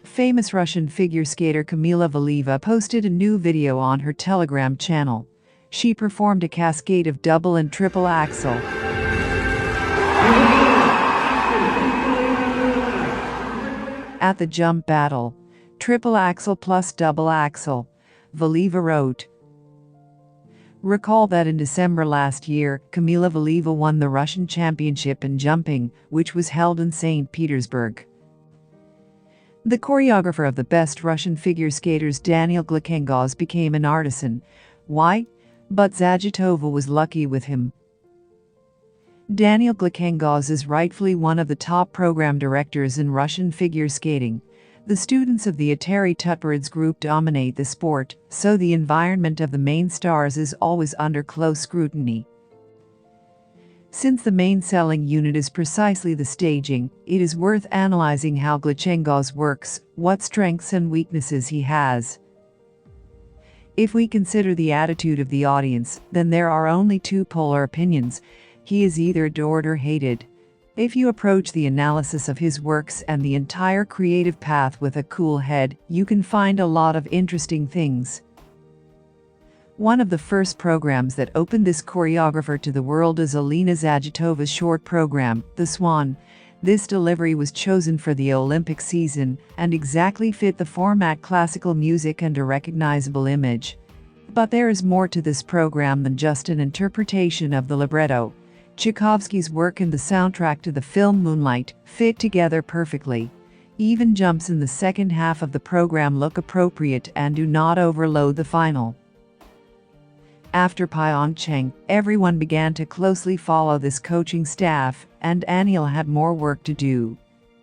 Famous Russian figure skater Kamila Valieva posted a new video on her Telegram channel. She performed a cascade of double and triple axel. At the jump battle, triple axel plus double axel, Valieva wrote. Recall that in December last year, Kamila Valieva won the Russian championship in jumping, which was held in St. Petersburg. The choreographer of the best Russian figure skaters Daniel Glukhengoz became an artisan. Why? But Zagitova was lucky with him. Daniel Glukhengoz is rightfully one of the top program directors in Russian figure skating. The students of the Atari Tutberidze group dominate the sport, so the environment of the main stars is always under close scrutiny. Since the main selling unit is precisely the staging, it is worth analyzing how Glukhengoz works, what strengths and weaknesses he has. If we consider the attitude of the audience, then there are only two polar opinions. He is either adored or hated. If you approach the analysis of his works and the entire creative path with a cool head, you can find a lot of interesting things. One of the first programs that opened this choreographer to the world is Alina Zagitova's short program, The Swan. This delivery was chosen for the Olympic season and exactly fit the format: classical music and a recognizable image. But there is more to this program than just an interpretation of the libretto. Tchaikovsky's work and the soundtrack to the film Moonlight fit together perfectly. Even jumps in the second half of the program look appropriate and do not overload the final. After Pyeongchang, everyone began to closely follow this coaching staff, and Aniel had more work to do.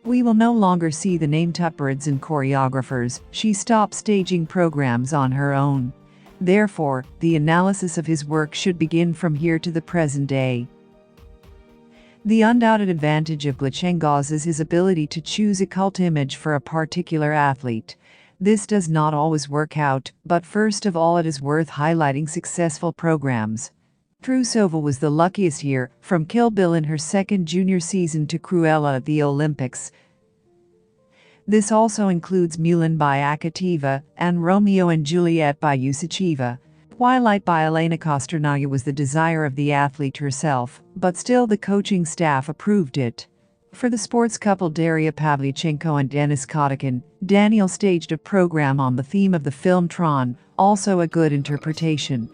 We will no longer see the name Tutberidze in choreographers. She stopped staging programs on her own. Therefore, the analysis of his work should begin from here to the present day. The undoubted advantage of Glukhengoz is his ability to choose a cult image for a particular athlete. This does not always work out, but first of all it is worth highlighting successful programs. Trusova was the luckiest here, from Kill Bill in her second junior season to Cruella at the Olympics. This also includes Mulan by Akateva and Romeo and Juliet by Usacheva. Twilight by Elena Kosternaya was the desire of the athlete herself, but still the coaching staff approved it. For the sports couple Daria Pavlyuchenko and Denis Kotykin, Daniel staged a program on the theme of the film Tron, also a good interpretation.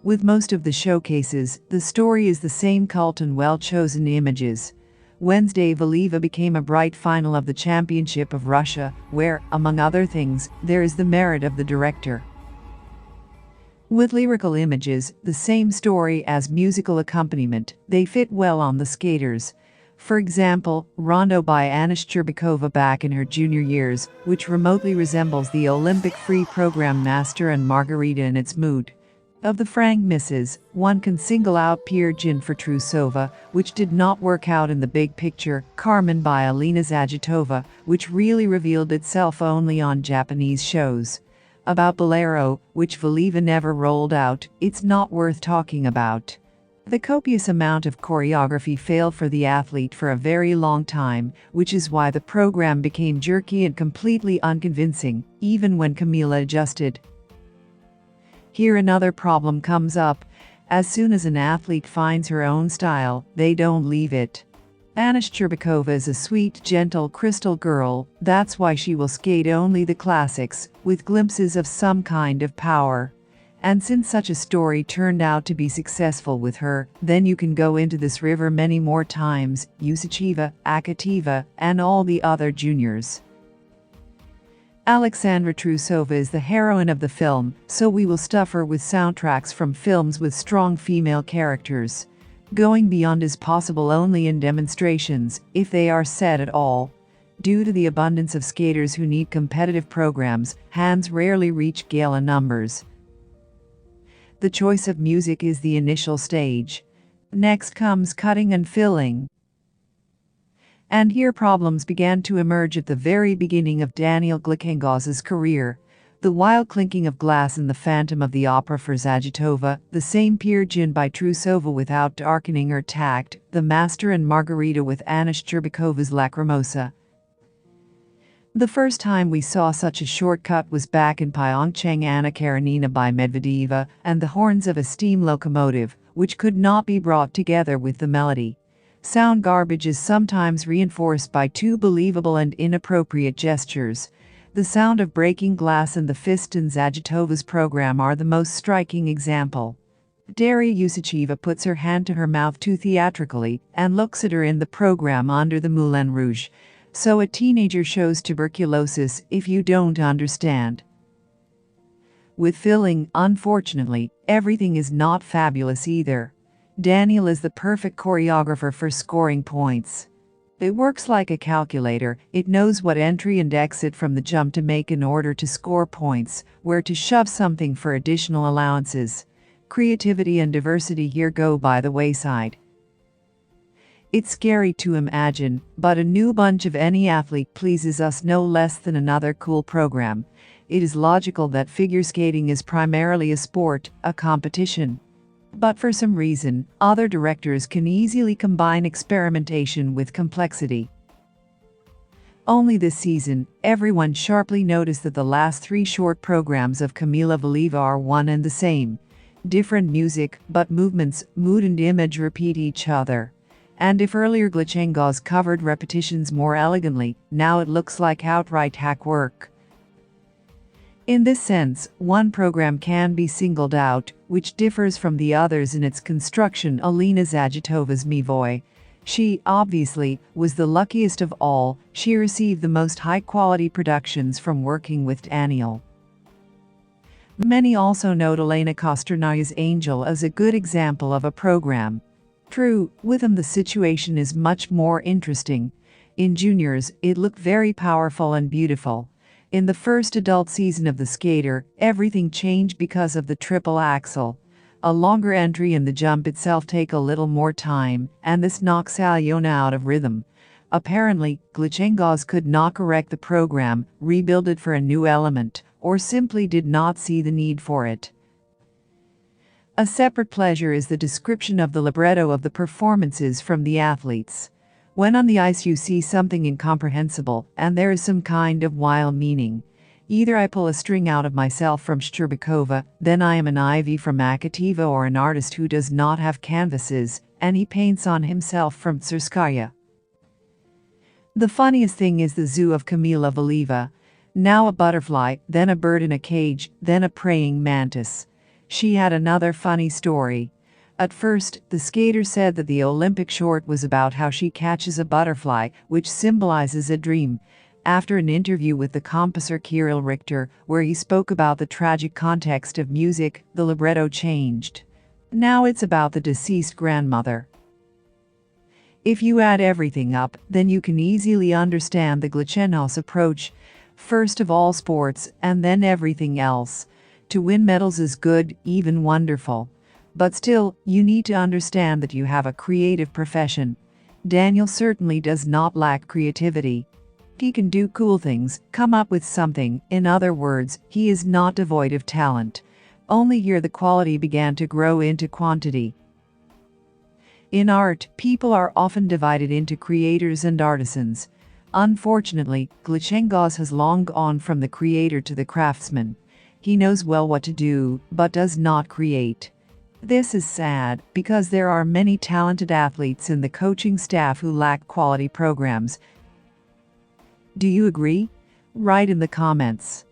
With most of the showcases, the story is the same: cult and well-chosen images. Wednesday, Valieva became a bright final of the Championship of Russia, where, among other things, there is the merit of the director. With lyrical images, the same story as musical accompaniment, they fit well on the skaters. For example, Rondo by Anna Shcherbakova back in her junior years, which remotely resembles the Olympic free program Master and Margarita in its mood. Of the Frank misses, one can single out Peer Gynt for Trusova, which did not work out in the big picture, Carmen by Alina Zagitova, which really revealed itself only on Japanese shows. About Bolero, which Valieva never rolled out, it's not worth talking about. The copious amount of choreography failed for the athlete for a very long time, which is why the program became jerky and completely unconvincing, even when Kamila adjusted. Here another problem comes up. As soon as an athlete finds her own style, they don't leave it. Anna Shcherbakova is a sweet, gentle crystal girl. That's why she will skate only the classics, with glimpses of some kind of power. And since such a story turned out to be successful with her, then you can go into this river many more times: Usacheva, Akateva, and all the other juniors. Alexandra Trusova is the heroine of the film, so we will stuff her with soundtracks from films with strong female characters. Going beyond is possible only in demonstrations, if they are set at all. Due to the abundance of skaters who need competitive programs, hands rarely reach gala numbers. The choice of music is the initial stage. Next comes cutting and filling. And here problems began to emerge at the very beginning of Daniel Glukhengoz's career. The wild clinking of glass in the Phantom of the Opera for Zajatova, the same Peer Gynt by Trusova without darkening or tact, the Master and Margarita with Anna Shcherbakova's Lacrimosa. The first time we saw such a shortcut was back in Pyeongchang Anna Karenina by Medvedeva and the horns of a steam locomotive, which could not be brought together with the melody. Sound garbage is sometimes reinforced by too believable and inappropriate gestures. The sound of breaking glass and the fist in Zajatova's program are the most striking example. Daria Yusacheva puts her hand to her mouth too theatrically and looks at her in the program under the Moulin Rouge. So a teenager shows tuberculosis if you don't understand. With filling, unfortunately, everything is not fabulous either. Daniel is the perfect choreographer for scoring points. It works like a calculator. It knows what entry and exit from the jump to make in order to score points, where to shove something for additional allowances. Creativity and diversity here go by the wayside. It's scary to imagine, but a new bunch of any athlete pleases us no less than another cool program. It is logical that figure skating is primarily a sport, a competition. But for some reason, other directors can easily combine experimentation with complexity. Only this season, everyone sharply noticed that the last 3 short programs of Kamila Valieva are one and the same. Different music, but movements, mood and image repeat each other. And if earlier Glitchengos covered repetitions more elegantly, now it looks like outright hack work. In this sense, one program can be singled out, which differs from the others in its construction. Alina Zajatova's Mivoy. She, obviously, was the luckiest of all. She received the most high-quality productions from working with Daniel. Many also note Elena Kosternaya's Angel as a good example of a program. True, with him the situation is much more interesting. In juniors, it looked very powerful and beautiful. In the first adult season of The Skater, everything changed because of the triple axel. A longer entry and the jump itself take a little more time, and this knocks Alyona out of rhythm. Apparently, Glitchengos could not correct the program, rebuild it for a new element, or simply did not see the need for it. A separate pleasure is the description of the libretto of the performances from the athletes. When on the ice you see something incomprehensible, and there is some kind of wild meaning. Either I pull a string out of myself from Shcherbakova, then I am an ivy from Akateva, or an artist who does not have canvases, and he paints on himself from Tsarskaya. The funniest thing is the zoo of Kamila Valieva. Now a butterfly, then a bird in a cage, then a praying mantis. She had another funny story. At first, the skater said that the Olympic short was about how she catches a butterfly, which symbolizes a dream. After an interview with the composer Kirill Richter, where he spoke about the tragic context of music, the libretto changed. Now it's about the deceased grandmother. If you add everything up, then you can easily understand the Glitchengos approach. First of all sports, and then everything else. To win medals is good, even wonderful. But still, you need to understand that you have a creative profession. Daniel certainly does not lack creativity. He can do cool things, come up with something. In other words, he is not devoid of talent. Only here the quality began to grow into quantity. In art, people are often divided into creators and artisans. Unfortunately, Glitchengos has long gone from the creator to the craftsman. He knows well what to do, but does not create. This is sad, because there are many talented athletes in the coaching staff who lack quality programs. Do you agree? Write in the comments.